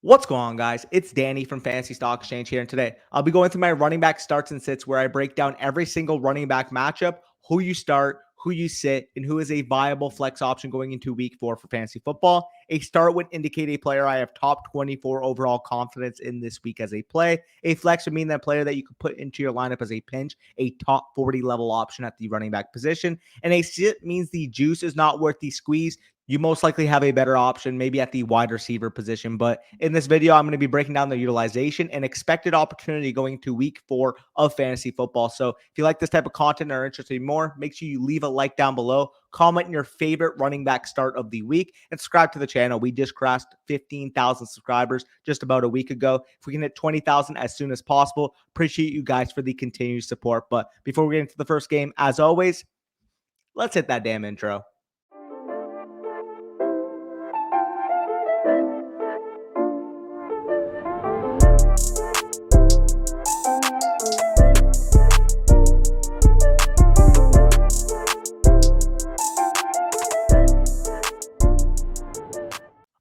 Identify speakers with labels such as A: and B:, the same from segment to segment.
A: What's going on, guys? It's Danny from Fantasy Stock Exchange here, and today I'll be going through my running back starts and sits where I break down every single running back matchup, who you start, who you sit, and who is a viable flex option going into week 4 for fantasy football. A start would indicate a player I have top 24 overall confidence in this week as a play. A flex would mean that player that you could put into your lineup as a pinch, a top 40 level option at the running back position. And a sit means the juice is not worth the squeeze. You most likely have a better option, maybe at the wide receiver position. But in this video, I'm going to be breaking down the utilization and expected opportunity going to week 4 of fantasy football. So if you like this type of content or are interested in more, make sure you leave a like down below, comment your favorite running back start of the week, and subscribe to the channel. We just crossed 15,000 subscribers just about a week ago. If we can hit 20,000 as soon as possible, appreciate you guys for the continued support. But before we get into the first game, as always, let's hit that damn intro.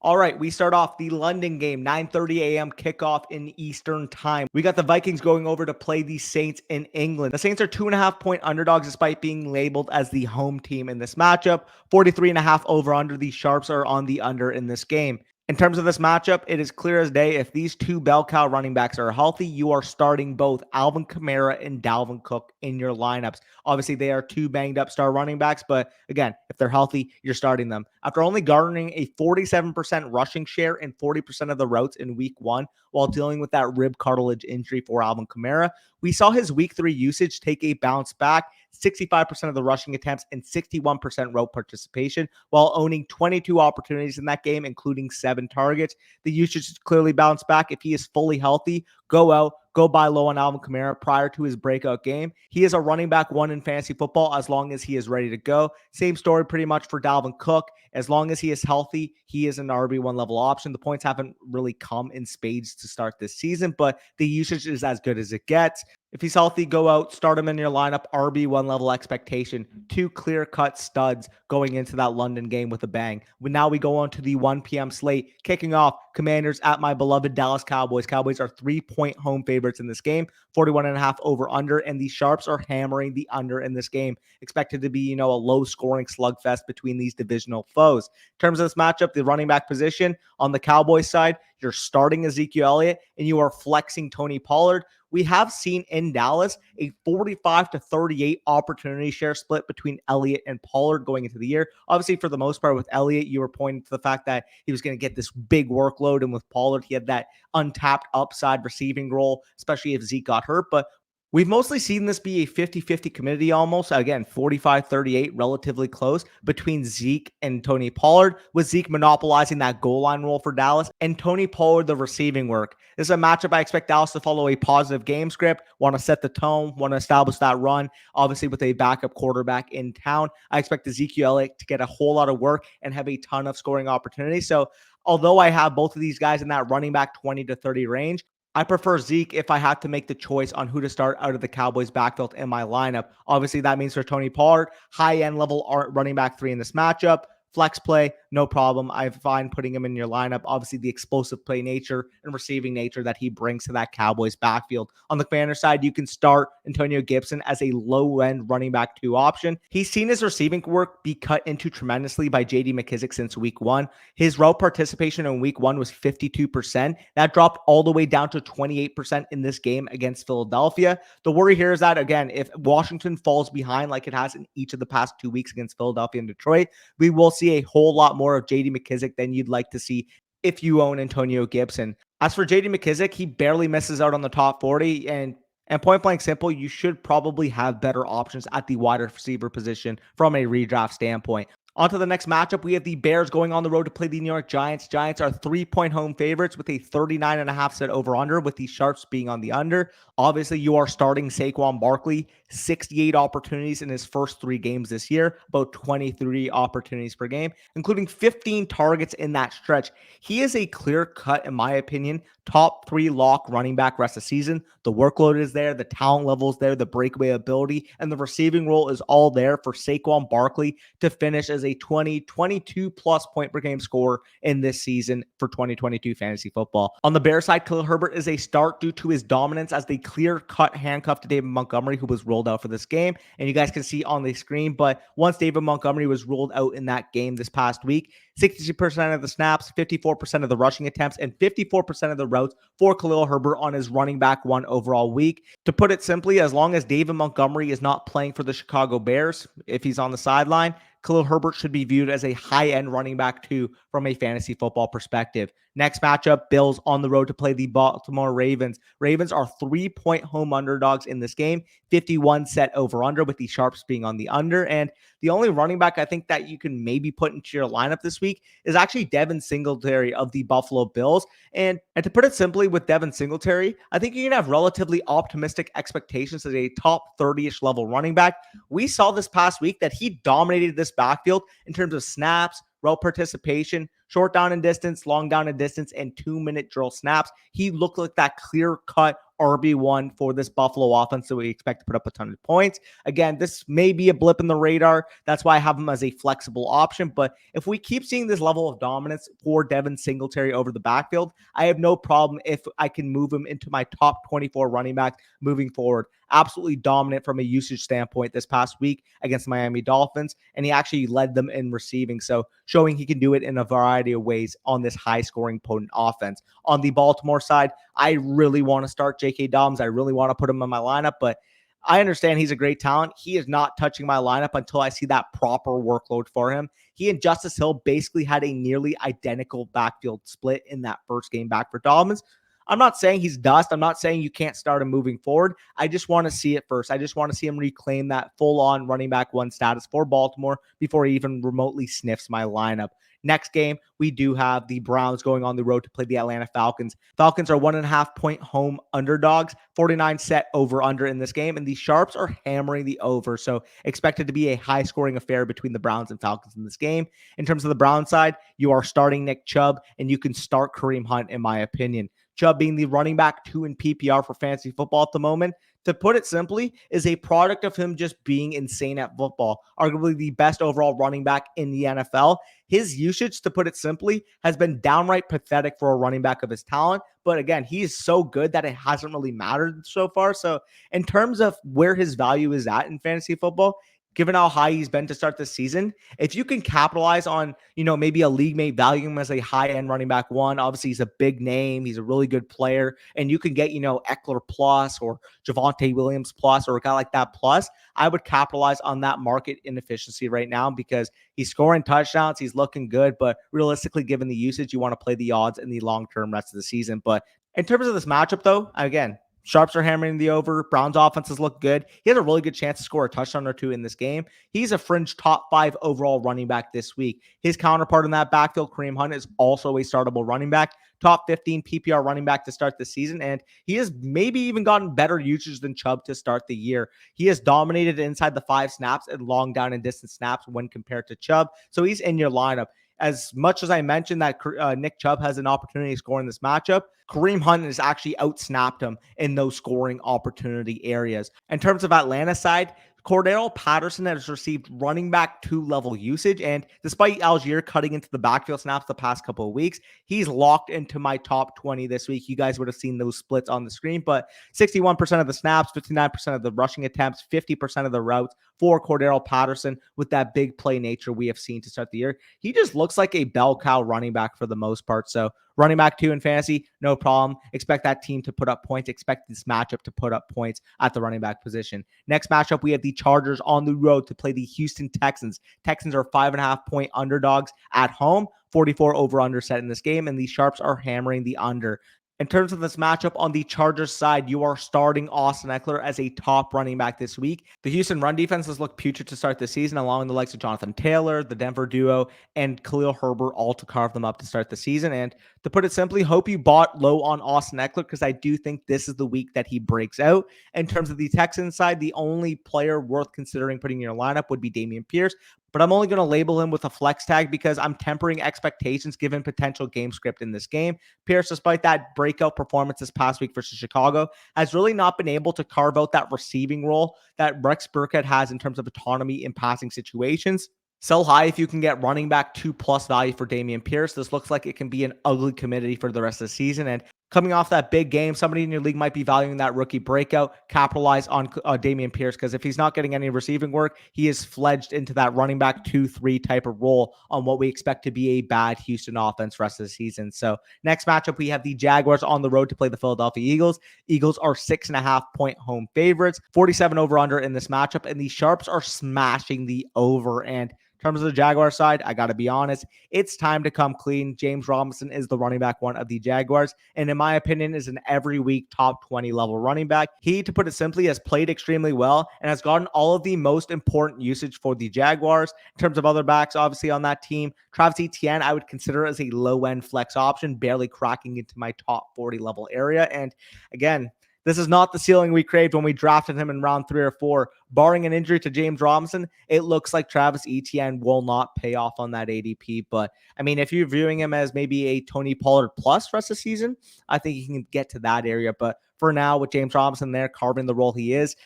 A: All right, we start off the London game, 9:30 a.m. kickoff in Eastern time. We got the Vikings going over to play the Saints in England. The Saints are 2.5-point underdogs despite being labeled as the home team in this matchup. 43.5 over under. The Sharps are on the under in this game. In terms of this matchup, it is clear as day if these two bell cow running backs are healthy, you are starting both Alvin Kamara and Dalvin Cook in your lineups. Obviously, they are two banged up star running backs, but again, if they're healthy, you're starting them. After only garnering a 47% rushing share and 40% of the routes in week 1 while dealing with that rib cartilage injury for Alvin Kamara, we saw his week 3 usage take a bounce back, 65% of the rushing attempts and 61% route participation, while owning 22 opportunities in that game, including 7 targets. The usage has clearly bounced back. If he is fully healthy, go out, go buy low on Alvin Kamara prior to his breakout game. He is a running back 1 in fantasy football as long as he is ready to go. Same story pretty much for Dalvin Cook. As long as he is healthy, he is an RB1 level option. The points haven't really come in spades to start this season, but the usage is as good as it gets. If he's healthy, go out, start him in your lineup, RB1 level expectation. 2 clear-cut studs going into that London game with a bang. Now we go on to the 1 p.m. slate, kicking off Commanders at my beloved Dallas Cowboys. Cowboys are 3-point home favorites in this game, 41.5 over under, and the Sharps are hammering the under in this game. Expected to be, a low-scoring slugfest between these divisional foes. In terms of this matchup, the running back position on the Cowboys side, you're starting Ezekiel Elliott and you are flexing Tony Pollard. We have seen in Dallas a 45-38 opportunity share split between Elliott and Pollard going into the year. Obviously, for the most part, with Elliott, you were pointing to the fact that he was going to get this big workload. And with Pollard, he had that untapped upside receiving role, especially if Zeke got hurt. But we've mostly seen this be a 50-50 committee almost. Again, 45-38, relatively close between Zeke and Tony Pollard, with Zeke monopolizing that goal line role for Dallas and Tony Pollard the receiving work. This is a matchup I expect Dallas to follow a positive game script, want to set the tone, want to establish that run. Obviously, with a backup quarterback in town, I expect Ezekiel Elliott to get a whole lot of work and have a ton of scoring opportunities. So although I have both of these guys in that running back 20 to 30 range, I prefer Zeke if I had to make the choice on who to start out of the Cowboys backfield in my lineup. Obviously, that means for Tony Pollard, high-end level running back 3 in this matchup. Flex play, no problem. I find putting him in your lineup. Obviously, the explosive play nature and receiving nature that he brings to that Cowboys backfield. On the Commander side, you can start Antonio Gibson as a low-end running back 2 option. He's seen his receiving work be cut into tremendously by J.D. McKissic since week 1. His route participation in week 1 was 52%. That dropped all the way down to 28% in this game against Philadelphia. The worry here is that, again, if Washington falls behind like it has in each of the past 2 weeks against Philadelphia and Detroit, we will see a whole lot more of J.D. McKissic than you'd like to see if you own Antonio Gibson. As for J.D. McKissic, he barely misses out on the top 40, and point blank simple, you should probably have better options at the wide receiver position from a redraft standpoint. On to the next matchup, we have the Bears going on the road to play the New York Giants. Giants are 3-point home favorites with a 39.5 set over-under, with the Sharps being on the under. Obviously, you are starting Saquon Barkley, 68 opportunities in his first 3 games this year, about 23 opportunities per game, including 15 targets in that stretch. He is a clear-cut, in my opinion, top 3 lock running back rest of the season. The workload is there, the talent level is there, the breakaway ability, and the receiving role is all there for Saquon Barkley to finish as a 22 plus point per game scorer in this season for 2022 fantasy football. On the Bears side, Khalil Herbert is a start due to his dominance as the clear-cut handcuff to David Montgomery, who was ruled out for this game. And you guys can see on the screen, but once David Montgomery was ruled out in that game this past week, 62% of the snaps, 54% of the rushing attempts, and 54% of the routes for Khalil Herbert on his running back one overall week. To put it simply, as long as David Montgomery is not playing for the Chicago Bears, if he's on the sideline, Khalil Herbert should be viewed as a high-end running back too from a fantasy football perspective. Next matchup, Bills on the road to play the Baltimore Ravens. Ravens are 3-point home underdogs in this game, 51 set over-under, with the Sharps being on the under. And the only running back I think that you can maybe put into your lineup this week is actually Devin Singletary of the Buffalo Bills. And to put it simply, with Devin Singletary, I think you can have relatively optimistic expectations as a top 30-ish level running back. We saw this past week that he dominated this backfield in terms of snaps, route participation, short down and distance, long down and distance, and 2-minute drill snaps. He looked like that clear-cut RB1 for this Buffalo offense, so we expect to put up a ton of points. Again, this may be a blip in the radar. That's why I have him as a flexible option. But if we keep seeing this level of dominance for Devin Singletary over the backfield, I have no problem if I can move him into my top 24 running backs moving forward. Absolutely dominant from a usage standpoint this past week against the Miami Dolphins, and he actually led them in receiving. So showing he can do it in a variety of ways on this high-scoring, potent offense. On the Baltimore side, I really want to start J.K. Dobbins. I really want to put him in my lineup, but I understand he's a great talent. He is not touching my lineup until I see that proper workload for him. He and Justice Hill basically had a nearly identical backfield split in that first game back for Dobbins. I'm not saying he's dust. I'm not saying you can't start him moving forward. I just want to see it first. I just want to see him reclaim that full-on running back one status for Baltimore before he even remotely sniffs my lineup. Next game, we do have the Browns going on the road to play the Atlanta Falcons. Falcons are 1.5-point home underdogs, 49 set over-under in this game, and the Sharps are hammering the over, so expected to be a high-scoring affair between the Browns and Falcons in this game. In terms of the Browns side, you are starting Nick Chubb, and you can start Kareem Hunt, in my opinion. Chubb being the running back 2 in PPR for fantasy football at the moment, to put it simply, is a product of him just being insane at football. Arguably the best overall running back in the NFL. His usage, to put it simply, has been downright pathetic for a running back of his talent. But again, he is so good that it hasn't really mattered so far. So in terms of where his value is at in fantasy football, given how high he's been to start this season, if you can capitalize on, maybe a league mate value him as a high-end running back one, obviously he's a big name, he's a really good player, and you can get, Eckler plus or Javonte Williams plus or a guy like that plus, I would capitalize on that market inefficiency right now because he's scoring touchdowns, he's looking good, but realistically, given the usage, you want to play the odds in the long-term rest of the season. But in terms of this matchup, though, again, Sharps are hammering the over. Browns offenses look good. He has a really good chance to score a touchdown or two in this game. He's a fringe top 5 overall running back this week. His counterpart in that backfield, Kareem Hunt, is also a startable running back. Top 15 PPR running back to start the season, and he has maybe even gotten better usage than Chubb to start the year. He has dominated inside the 5 snaps and long down and distance snaps when compared to Chubb, so he's in your lineup. As much as I mentioned that Nick Chubb has an opportunity to score in this matchup, Kareem Hunt has actually outsnapped him in those scoring opportunity areas. In terms of Atlanta side, Cordero Patterson has received running back 2 level usage, and despite Algier cutting into the backfield snaps the past couple of weeks, he's locked into my top 20 this week. You guys would have seen those splits on the screen, but 61% of the snaps, 59% of the rushing attempts, 50% of the routes for Cordero Patterson with that big play nature we have seen to start the year. He just looks like a bell cow running back for the most part. So running back 2 in fantasy, no problem. Expect that team to put up points. Expect this matchup to put up points at the running back position. Next matchup, we have the Chargers on the road to play the Houston Texans. Texans are 5.5-point underdogs at home, 44 over-under set in this game, and the Sharps are hammering the under. In terms of this matchup on the Chargers side, you are starting Austin Eckler as a top running back this week. The Houston run defense has looked putrid to start the season, allowing the likes of Jonathan Taylor, the Denver duo, and Khalil Herbert all to carve them up to start the season. And to put it simply, hope you bought low on Austin Eckler because I do think this is the week that he breaks out. In terms of the Texans side, the only player worth considering putting in your lineup would be Dameon Pierce. But I'm only going to label him with a flex tag because I'm tempering expectations given potential game script in this game. Pierce, despite that breakout performance this past week versus Chicago, has really not been able to carve out that receiving role that Rex Burkhead has in terms of autonomy in passing situations. Sell high if you can get running back 2+ value for Dameon Pierce. This looks like it can be an ugly commodity for the rest of the season. And coming off that big game, somebody in your league might be valuing that rookie breakout. Capitalize on Dameon Pierce, because if he's not getting any receiving work, he is fledged into that running back 2-3 type of role on what we expect to be a bad Houston offense rest of the season. So next matchup, we have the Jaguars on the road to play the Philadelphia Eagles. Eagles are 6.5-point home favorites, 47 over under in this matchup, and the Sharps are smashing the over. And in terms of the Jaguar side, I got to be honest, it's time to come clean. James Robinson is the running back one of the Jaguars, and in my opinion, is an every week top 20 level running back. He, to put it simply, has played extremely well and has gotten all of the most important usage for the Jaguars. In terms of other backs, obviously on that team, Travis Etienne, I would consider as a low-end flex option, barely cracking into my top 40 level area. And again, this is not the ceiling we craved when we drafted him in round 3 or 4. Barring an injury to James Robinson, it looks like Travis Etienne will not pay off on that ADP. But, I mean, if you're viewing him as maybe a Tony Pollard plus rest of the season, I think he can get to that area. But for now, with James Robinson there carving the role he is,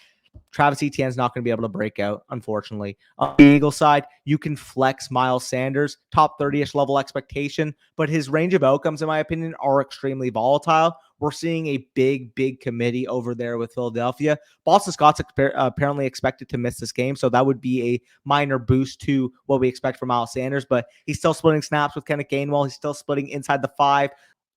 A: Travis Etienne's not going to be able to break out, unfortunately. On the Eagles side, you can flex Miles Sanders, top 30-ish level expectation, but his range of outcomes, in my opinion, are extremely volatile. We're seeing a big committee over there with Philadelphia. Boston Scott's apparently expected to miss this game, so that would be a minor boost to what we expect from Miles Sanders, but he's still splitting snaps with Kenneth Gainwell. He's still splitting inside the 5.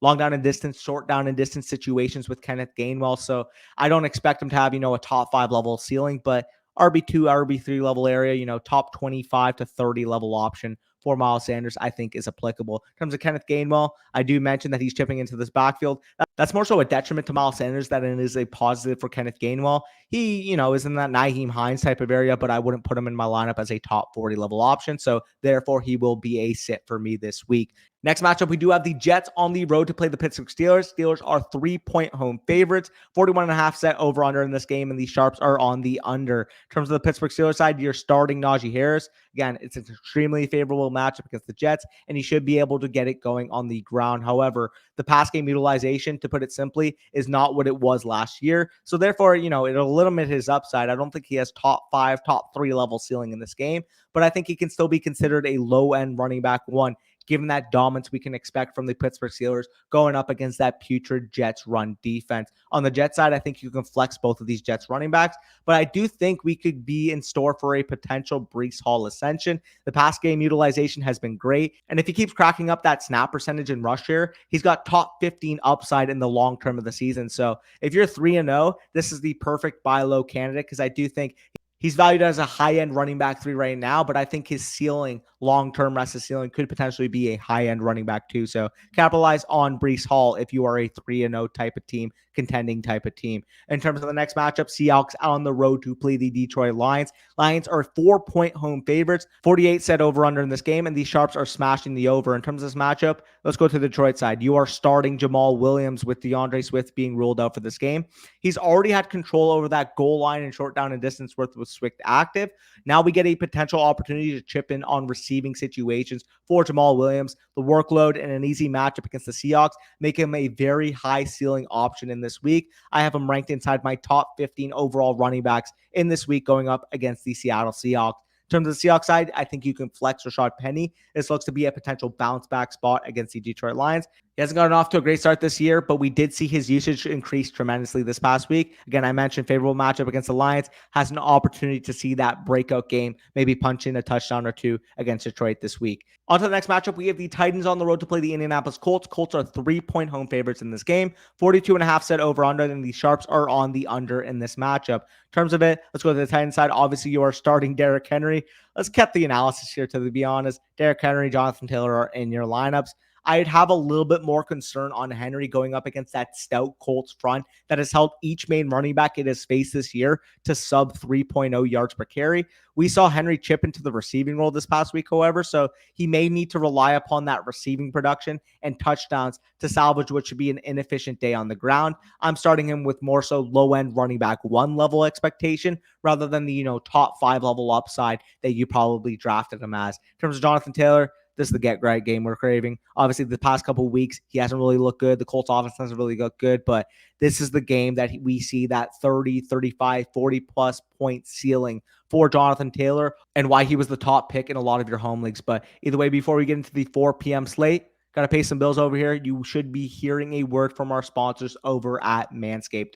A: Long down and distance, short down and distance situations with Kenneth Gainwell. So I don't expect him to have, a top 5 level ceiling, but RB2, RB3 level area, top 25 to 30 level option for Miles Sanders, I think is applicable. In terms of Kenneth Gainwell, I do mention that he's chipping into this backfield. That's more so a detriment to Miles Sanders than it is a positive for Kenneth Gainwell. He, is in that Nyheim Hines type of area, but I wouldn't put him in my lineup as a top 40 level option. So therefore, he will be a sit for me this week. Next matchup, we do have the Jets on the road to play the Pittsburgh Steelers. Steelers are 3-point home favorites, 41.5 set over under in this game, and the Sharps are on the under. In terms of the Pittsburgh Steelers side, you're starting Najee Harris. Again, it's an extremely favorable matchup against the Jets, and he should be able to get it going on the ground. However, the pass game utilization, to put it simply, is not what it was last year. So therefore, it'll limit his upside. I don't think he has top 5, top 3 level ceiling in this game, but I think he can still be considered a low-end running back one, given that dominance we can expect from the Pittsburgh Steelers going up against that putrid Jets run defense. On the Jets side, I think you can flex both of these Jets running backs, but I do think we could be in store for a potential Breece Hall ascension. The pass game utilization has been great, and if he keeps cracking up that snap percentage and rush share, he's got top 15 upside in the long term of the season. So if you're 3-0, this is the perfect buy low candidate, because I do think he's valued as a high-end running back 3 right now, but I think his ceiling, long-term rest of ceiling, could potentially be a high-end running back 2. So capitalize on Breece Hall if you are a 3-0 type of team, contending type of team. In terms of the next matchup, Seahawks on the road to play the Detroit Lions. Lions are 4-point home favorites, 48 set over under in this game, and the Sharps are smashing the over. In terms of this matchup, let's go to the Detroit side. You are starting Jamal Williams with DeAndre Swift being ruled out for this game. He's already had control over that goal line and short down and distance with Swift active. Now we get a potential opportunity to chip in on receiving situations for Jamal Williams. The workload and an easy matchup against the Seahawks make him a very high ceiling option in this week. I have him ranked inside my top 15 overall running backs in this week going up against the Seattle Seahawks. In terms of the Seahawks side, I think you can flex Rashad Penny. This looks to be a potential bounce back spot against the Detroit Lions. He hasn't gotten off to a great start this year, but we did see his usage increase tremendously this past week. Again, I mentioned favorable matchup against the Lions, has an opportunity to see that breakout game, maybe punch in a touchdown or 2 against Detroit this week. On to the next matchup, we have the Titans on the road to play the Indianapolis Colts. Colts are 3-point home favorites in this game, 42.5 set over under, and the Sharps are on the under in this matchup. In terms of it, let's go to the Titans side. Obviously, you are starting Derrick Henry. Let's cut the analysis here, to be honest. Derrick Henry, Jonathan Taylor are in your lineups. I'd have a little bit more concern on Henry going up against that stout Colts front that has held each main running back it has faced this year to sub 3.0 yards per carry. We saw Henry chip into the receiving role this past week, however, so he may need to rely upon that receiving production and touchdowns to salvage what should be an inefficient day on the ground. I'm starting him with more so low-end running back 1 level expectation rather than the, top 5 level upside that you probably drafted him as. In terms of Jonathan Taylor, this is the get right game we're craving. Obviously, the past couple of weeks, he hasn't really looked good. The Colts offense hasn't really looked good, but this is the game that we see that 30, 35, 40 plus point ceiling for Jonathan Taylor and why he was the top pick in a lot of your home leagues. But either way, before we get into the 4 p.m. slate, got to pay some bills over here. You should be hearing a word from our sponsors over at Manscaped.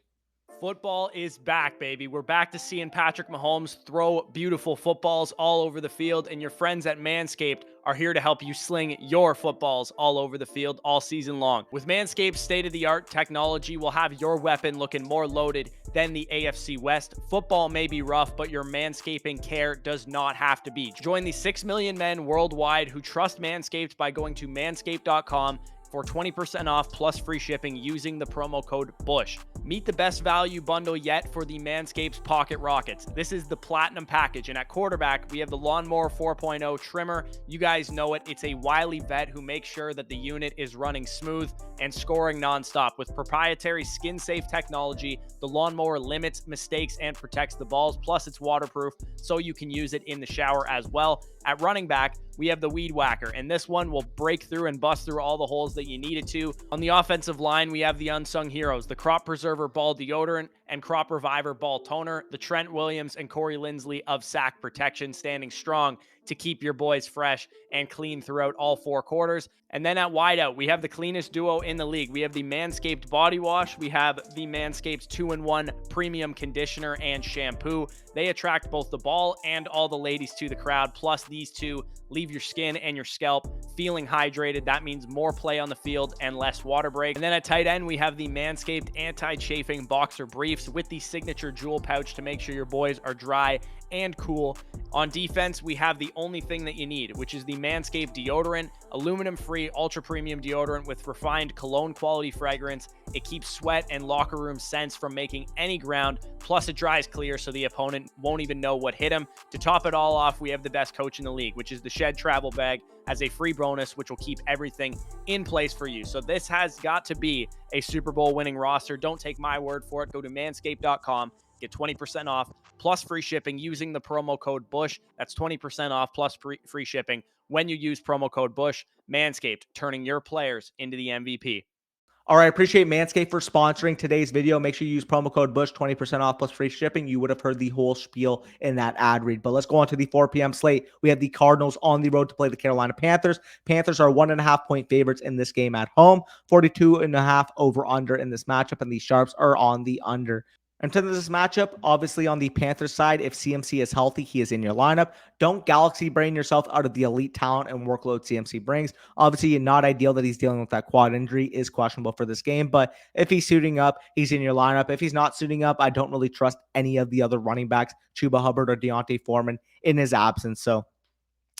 B: Football is back, baby. We're back to seeing Patrick Mahomes throw beautiful footballs all over the field, and your friends at Manscaped are here to help you sling your footballs all over the field all season long. With Manscaped's state-of-the-art technology, we'll have your weapon looking more loaded than the AFC West. Football may be rough, but your manscaping care does not have to be. Join the 6 million men worldwide who trust Manscaped by going to manscaped.com for 20% off plus free shipping using the promo code BUSH. Meet the best value bundle yet for the Manscaped Pocket Rockets. This is the Platinum Package, and at quarterback, we have the Lawnmower 4.0 trimmer. You guys know it. It's a wily vet who makes sure that the unit is running smooth and scoring nonstop. With proprietary skin-safe technology, the lawnmower limits mistakes and protects the balls, plus it's waterproof, so you can use it in the shower as well. At running back, we have the Weed Whacker, and this one will break through and bust through all the holes that you need it to. On the offensive line, we have the unsung heroes, the Crop Preserver Ball Deodorant and Crop Reviver Ball Toner, the Trent Williams and Corey Linsley of Sack Protection, standing strong to keep your boys fresh and clean throughout all 4 quarters. And then at wideout, we have the cleanest duo in the league. We have the Manscaped Body Wash. We have the Manscaped 2-in-1 Premium Conditioner and Shampoo. They attract both the ball and all the ladies to the crowd. Plus, these two leave your skin and your scalp feeling hydrated. That means more play on the field and less water break. And then at tight end, we have the Manscaped Anti-Chafing Boxer Briefs with the signature jewel pouch to make sure your boys are dry and cool. On defense, we have the only thing that you need, which is the Manscaped deodorant, aluminum-free, ultra-premium deodorant with refined cologne-quality fragrance. It keeps sweat and locker room scents from making any ground, plus it dries clear so the opponent won't even know what hit him. To top it all off, we have the best coach in the league, which is the Shed Travel Bag, as a free bonus, which will keep everything in place for you. So this has got to be a Super Bowl winning roster. Don't take my word for it. Go to manscaped.com. Get 20% off plus free shipping using the promo code BUSH. That's 20% off plus free shipping when you use promo code BUSH. Manscaped, turning your players into the MVP.
A: All right, appreciate Manscaped for sponsoring today's video. Make sure you use promo code BUSH, 20% off plus free shipping. You would have heard the whole spiel in that ad read. But let's go on to the 4 p.m. slate. We have the Cardinals on the road to play the Carolina Panthers. Panthers are 1.5-point favorites in this game at home. 42.5 over-under in this matchup, and the Sharps are on the under. In terms of this matchup, obviously on the Panthers side, if CMC is healthy, he is in your lineup. Don't galaxy brain yourself out of the elite talent and workload CMC brings. Obviously, not ideal that he's dealing with that quad injury, is questionable for this game. But if he's suiting up, he's in your lineup. If he's not suiting up, I don't really trust any of the other running backs, Chuba Hubbard or Deontay Foreman, in his absence. So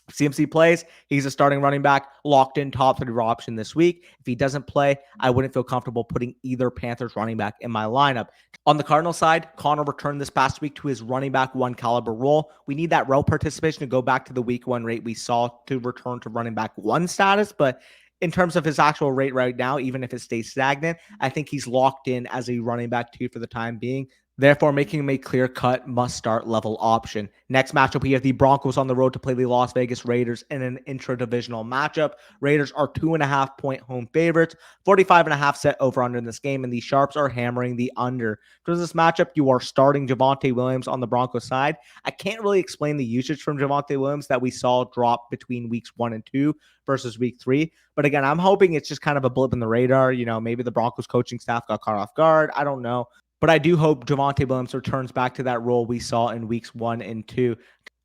A: if CMC plays, he's a starting running back, locked in top 3 option this week. If he doesn't play, I wouldn't feel comfortable putting either Panthers running back in my lineup. On the Cardinals side, Connor returned this past week to his running back 1 caliber role. We need that route participation to go back to the week 1 rate we saw to return to running back 1 status. But in terms of his actual rate right now, even if it stays stagnant, I think he's locked in as a running back 2 for the time being. Therefore, making him a clear-cut must-start level option. Next matchup, we have the Broncos on the road to play the Las Vegas Raiders in an intra-divisional matchup. Raiders are 2.5-point home favorites, 45.5 set over-under in this game, and the Sharps are hammering the under. For this matchup, you are starting Javonte Williams on the Broncos side. I can't really explain the usage from Javonte Williams that we saw drop between weeks 1 and 2 versus week 3. But again, I'm hoping it's just kind of a blip in the radar. You know, maybe the Broncos coaching staff got caught off guard. I don't know. But I do hope Javonte Williams returns back to that role we saw in weeks 1 and 2.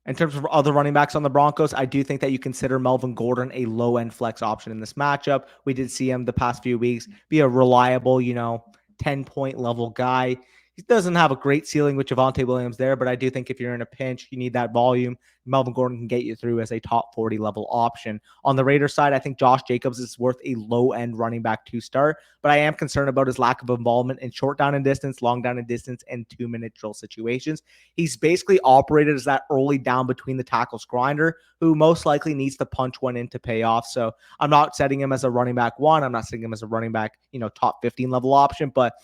A: In terms of other running backs on the Broncos, I do think that you consider Melvin Gordon a low-end flex option in this matchup. We did see him the past few weeks be a reliable, 10-point level guy. He doesn't have a great ceiling with Javonte Williams there, but I do think if you're in a pinch, you need that volume. Melvin Gordon can get you through as a top 40 level option. On the Raiders side, I think Josh Jacobs is worth a low-end running back to start, but I am concerned about his lack of involvement in short down and distance, long down and distance, and 2-minute drill situations. He's basically operated as that early down between the tackles grinder who most likely needs to punch one in to pay off. So I'm not setting him as a running back 1. I'm not setting him as a running back, top 15 level option, but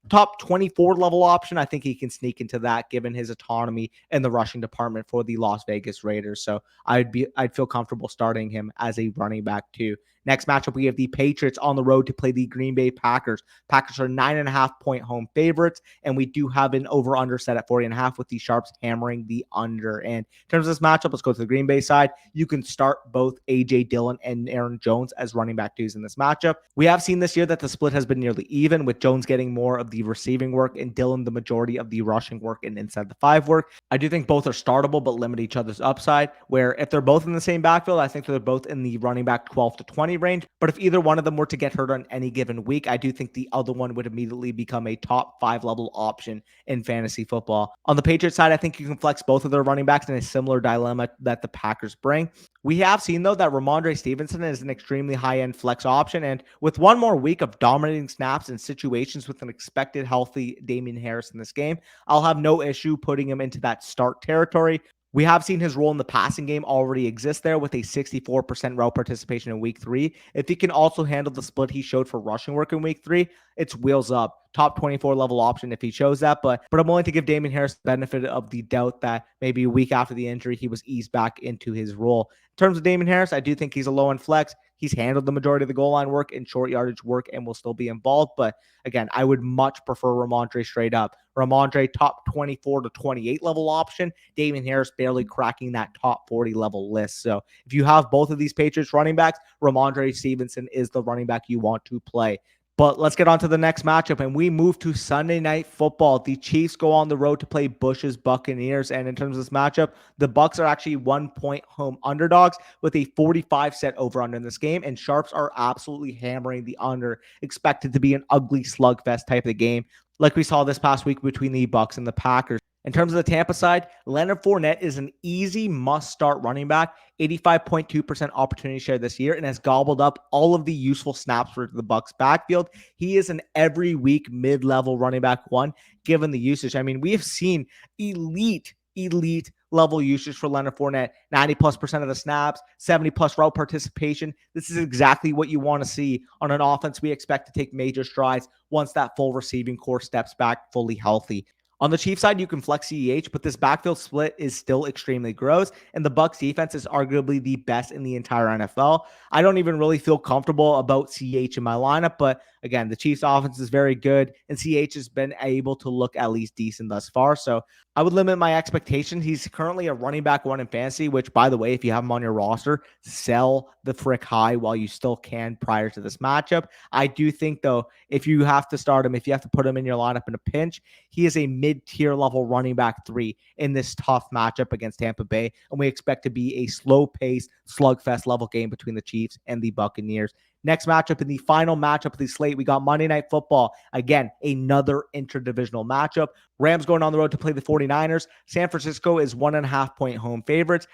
A: top 24 level option. I think he can sneak into that given his autonomy in the rushing department for the Las Vegas Raiders. So I'd feel comfortable starting him as a running back too. Next matchup, we have the Patriots on the road to play the Green Bay Packers. Packers are 9.5-point home favorites, and we do have an over-under set at 40.5 with the Sharps hammering the under. And in terms of this matchup, let's go to the Green Bay side. You can start both A.J. Dillon and Aaron Jones as running back twos in this matchup. We have seen this year that the split has been nearly even, with Jones getting more of the receiving work and Dillon the majority of the rushing work and inside the 5 work. I do think both are startable, but limit each other's upside, where if they're both in the same backfield, I think they're both in the running back 12 to 20 range. But if either one of them were to get hurt on any given week, I do think the other one would immediately become a top 5 level option in fantasy football. On the Patriots side, I think you can flex both of their running backs in a similar dilemma that the Packers bring. We have seen, though, that Ramondre Stevenson is an extremely high-end flex option, and with one more week of dominating snaps in situations with an expected healthy Damien Harris in this game, I'll have no issue putting him into that start territory. We have seen his role in the passing game already exist there with a 64% route participation in week 3. If he can also handle the split he showed for rushing work in week 3, it's wheels up. Top 24 level option if he shows that, but I'm willing to give Damien Harris the benefit of the doubt that maybe a week after the injury, he was eased back into his role. In terms of Damien Harris, I do think he's a low end flex. He's handled the majority of the goal line work and short yardage work and will still be involved. But again, I would much prefer Ramondre straight up. Ramondre top 24 to 28 level option. Damien Harris barely cracking that top 40 level list. So if you have both of these Patriots running backs, Ramondre Stevenson is the running back you want to play. But let's get on to the next matchup, and we move to Sunday Night Football. The Chiefs go on the road to play Bush's Buccaneers, and in terms of this matchup, the Bucs are actually 1-point home underdogs with a 45 set over-under in this game, and Sharps are absolutely hammering the under, expected to be an ugly slugfest type of game, like we saw this past week between the Bucs and the Packers. In terms of the Tampa side, Leonard Fournette is an easy must-start running back, 85.2% opportunity share this year, and has gobbled up all of the useful snaps for the Bucs backfield. He is an every week mid-level running back one, given the usage. I mean, we have seen elite level usage for Leonard Fournette, 90+% of the snaps, 70+ route participation. This is exactly what you want to see on an offense we expect to take major strides once that full receiving core steps back fully healthy. On the Chiefs side, you can flex CEH, but this backfield split is still extremely gross, and the Bucs defense is arguably the best in the entire NFL. I don't even really feel comfortable about CEH in my lineup, but again, the Chiefs offense is very good, and CEH has been able to look at least decent thus far, so I would limit my expectations. He's currently a running back one in fantasy, which, by the way, if you have him on your roster, sell the frick high while you still can prior to this matchup. I do think, though, if you have to start him, if you have to put him in your lineup in a pinch, he is a mid-tier level running back 3 in this tough matchup against Tampa Bay, and we expect to be a slow-paced slugfest level game between the Chiefs and the Buccaneers. Next matchup, in the final matchup of the slate, we got Monday Night Football. Again, another interdivisional matchup. Rams going on the road to play the 49ers. San Francisco is 1.5-point home favorites.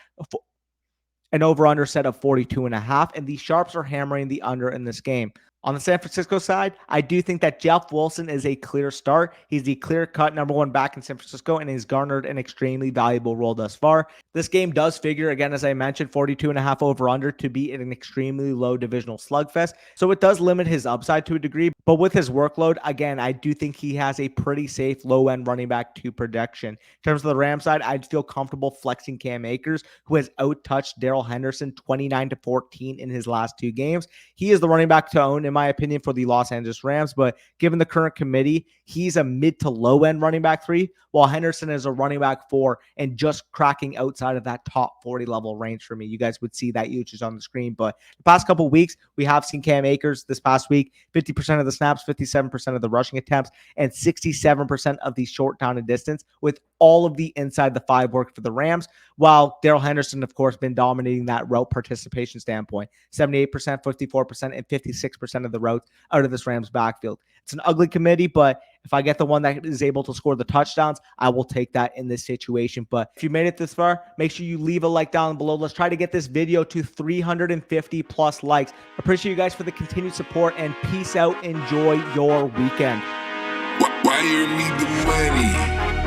A: An over-under set of 42.5, and the Sharps are hammering the under in this game. On the San Francisco side, I do think that Jeff Wilson is a clear start. He's the clear-cut number 1 back in San Francisco, and he's garnered an extremely valuable role thus far. This game does figure, again, as I mentioned, 42.5 over-under to be an extremely low divisional slugfest, so it does limit his upside to a degree, but with his workload, again, I do think he has a pretty safe low-end running back 2 projection. In terms of the Rams side, I'd feel comfortable flexing Cam Akers, who has out-touched Darrell Henderson 29-14 in his last 2 games. He is the running back to own, in my opinion, for the Los Angeles Rams, but given the current committee, he's a mid to low end running back 3, while Henderson is a running back 4 and just cracking outside of that top 40 level range for me. You guys would see that usage on the screen, but the past couple of weeks, we have seen Cam Akers this past week, 50% of the snaps, 57% of the rushing attempts, and 67% of the short down and distance, with all of the inside the 5 work for the Rams, while Darrell Henderson, of course, been dominating that route participation standpoint, 78%, 54%, and 56% of the routes out of this Rams backfield. It's an ugly committee, but if I get the one that is able to score the touchdowns, I will take that in this situation. But if you made it this far, make sure you leave a like down below. Let's try to get this video to 350 plus likes. Appreciate you guys for the continued support, and peace out. Enjoy your weekend.
C: Wire me the money.